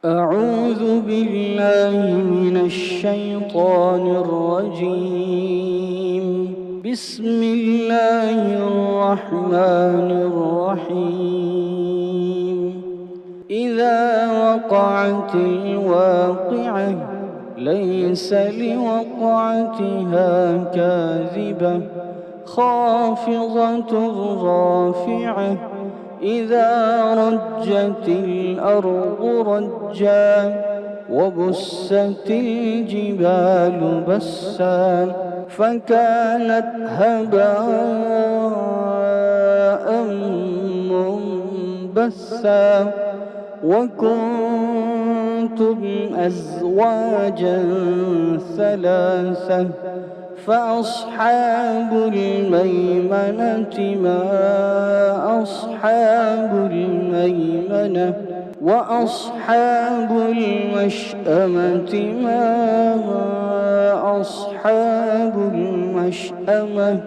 أعوذ بالله من الشيطان الرجيم. بسم الله الرحمن الرحيم. إذا وقعت الواقعة ليس لوقعتها كاذبة خافضة رافعة إذا رجت الأرض رجا وبست الجبال بسا فكانت هباء منبثا وكنتم أزواجا ثلاثة فأصحاب الميمنة ما أصحاب الميمنة وأصحاب المشأمة ما أصحاب المشأمة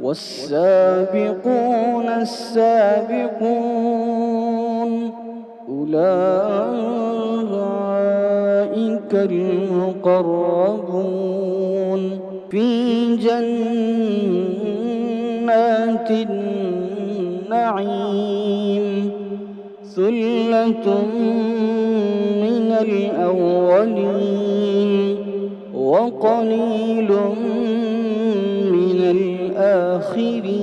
والسابقون السابقون أولئك المقربون في جنات النعيم ثلة من الأولين وقليل من الآخرين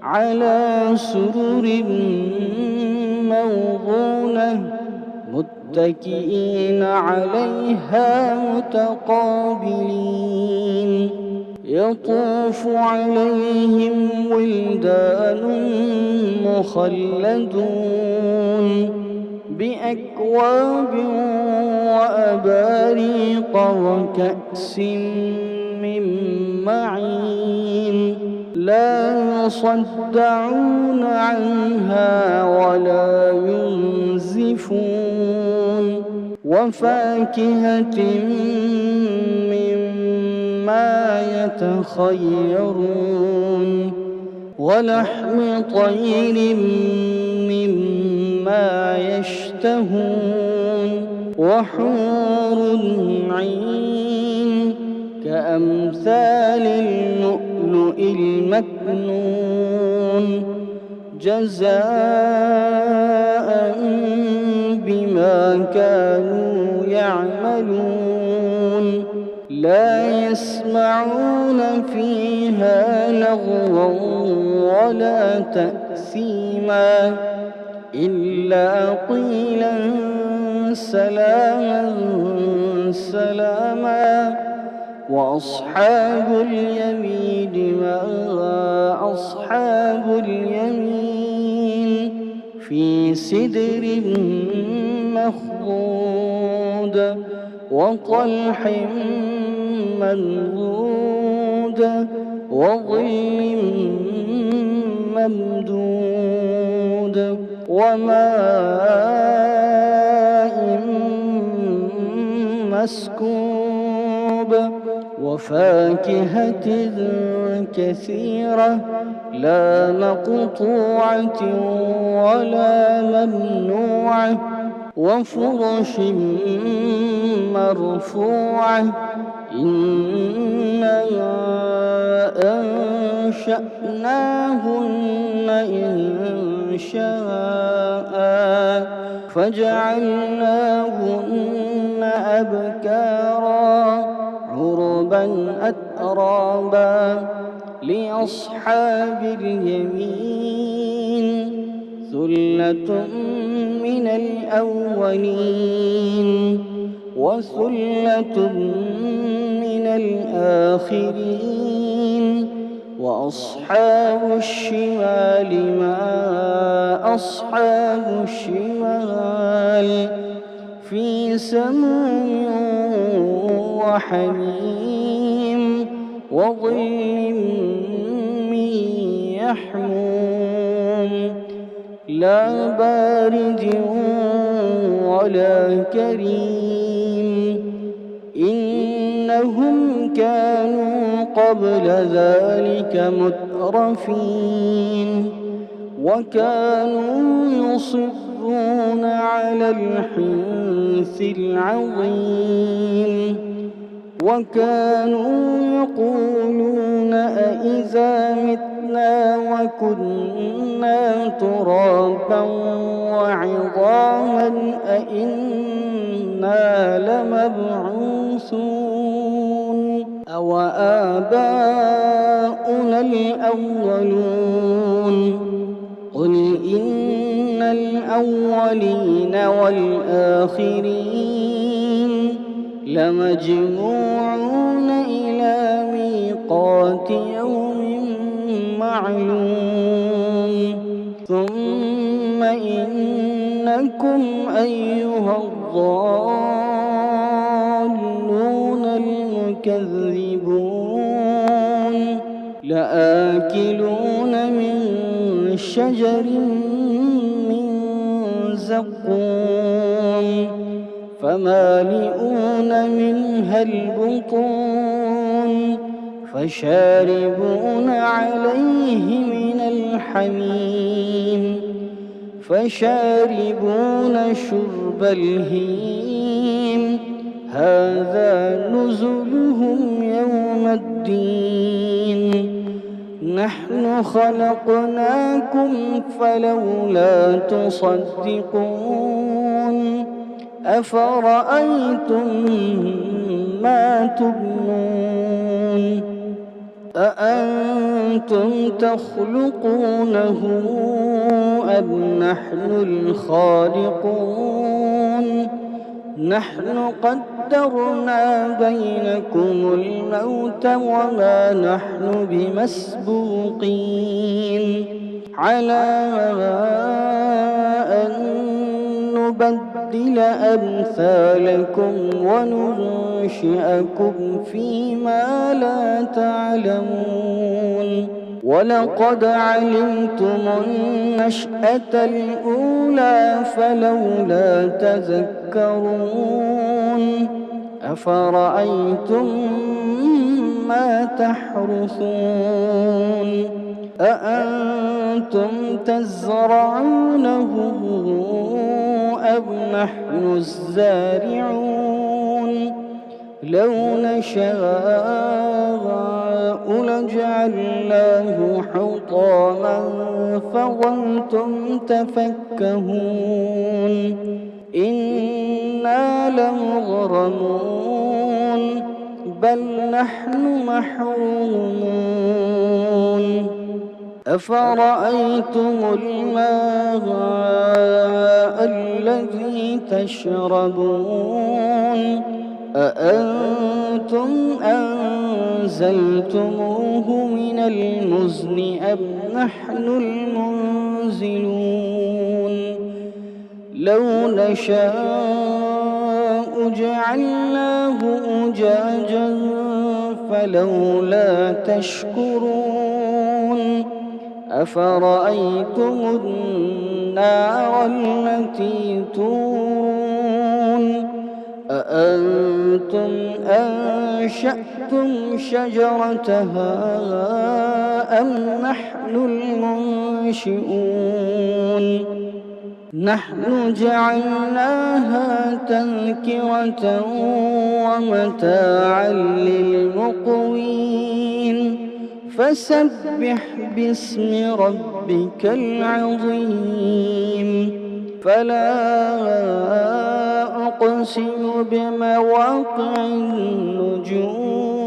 على سرر موضونة متكئين عليها متقابلين يطوف عليهم ولدان مخلدون بأكواب وأباريق وكأس من معين لا يصدعون عنها ولا ينزفون وفاكهة مما يتخيرون ولحم طير مما يشتهون وحور عين كأمثال اللؤلؤ المكنون جزاء بما كانوا يعملون لا يسمعون فيها لغوا ولا تأثيما إلا قيلا سلاما سلاما وأصحاب اليمين ما أصحاب اليمين في سدر مخضود وطلح منضود وظل ممدود وماء مسكوب وفاكهة كثيرة لا مقطوعة ولا ممنوعة وفرش مرفوعة إنا أنشأناهن إنشاء فجعلناهن أبكارا عربا أترابا لأصحاب اليمين ثلة من الأولين وثلة من الآخرين وأصحاب الشمال ما أصحاب الشمال في سموم وحميم وظل من يحموم لا بارد ولا كريم إنهم كانوا قبل ذلك مترفين وكانوا يصرون ويصرون على الحنث العظيم وكانوا يقولون أإذا متنا وكنا ترابا وعظاما أإنا لمبعوثون أو آباؤنا الأولون قل إن الأولين والآخرين لمجموعون إلى ميقات يوم معلوم ثم إنكم أيها الضالون المكذبون لآكلون من شجر من زقوم فمالئون منها البطون فشاربون عليه من الحميم فشاربون شرب الهيم هذا نزلهم يوم الدين نحن خلقناكم فلولا تصدقون أفرأيتم ما تبنون أأنتم تخلقونه أم نحن الخالقون نحن قدرنا بينكم الموت وما نحن بمسبوقين على أن نبدل أمثالكم وننشئكم فيما لا تعلمون ولقد علمتم النشأة الأولى فلولا تذكرون أفرأيتم ما تحرثون أأنتم تزرعونه أم نحن الزارعون لو نشاء لجعلناه حطاما فظلتم تفكهون إنا لمغرمون بل نحن محرومون أفرأيتم الماء الذي تشربون أأنتم أنزلتموه من المزن أم نحن المنزلون لو نشاء جعلناه أجاجا فلولا تشكرون أفرأيتم النار التي تورون أأنتم أنشأتم شجرتها أم نحن المنشئون نحن جعلناها تذكرة ومتاعا للمقوين فسبح باسم ربك العظيم فلا أقسم بمواقع النجوم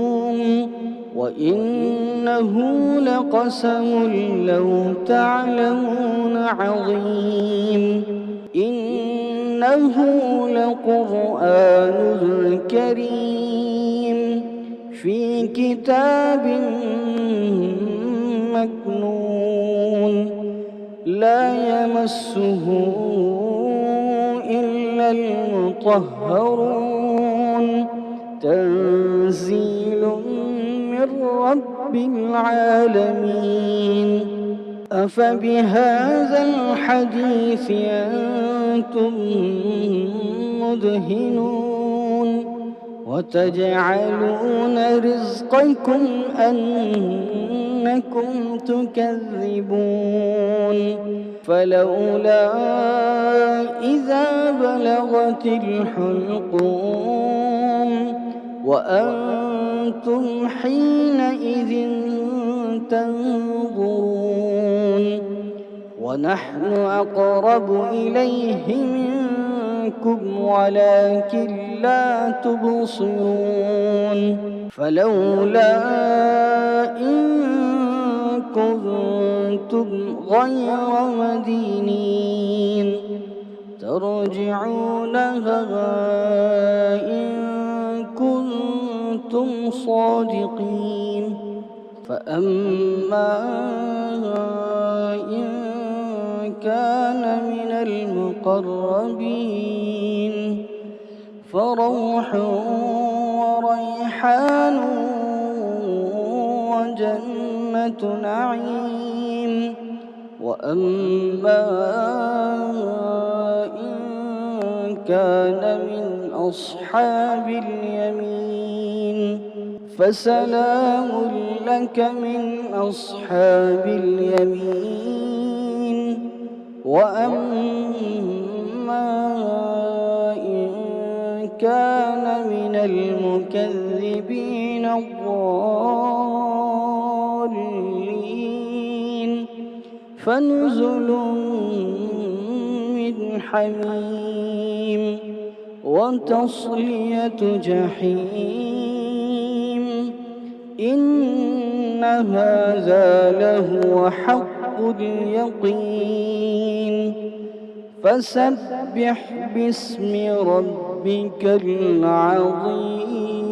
وإنه لقسم لو تعلمون عظيم إنه لقرآن كريم في كتاب مكنون لا يمسه إلا المطهرون تنزيل من رب العالمين أفبهذا الحديث أنتم مدهنون وتجعلون رزقكم أنكم إنكم تكذبون فلولا إذا بلغت الحلقوم وأنتم حينئذ تنظرون ونحن أقرب إليه منكم ولكن لا تبصرون فلولا إن كنتم غير مدينين ترجعونها إن كنتم صادقين فأما إن كان من المقربين فروح وريحان وجنة نعيم وأما إن كان من أصحاب اليمين فسلام لك من أصحاب اليمين وأما إن كان من المكذبين الضالين فنزل من حميم وتصلية جحيم إن هذا لهو حق اليقين فسبح باسم ربك العظيم.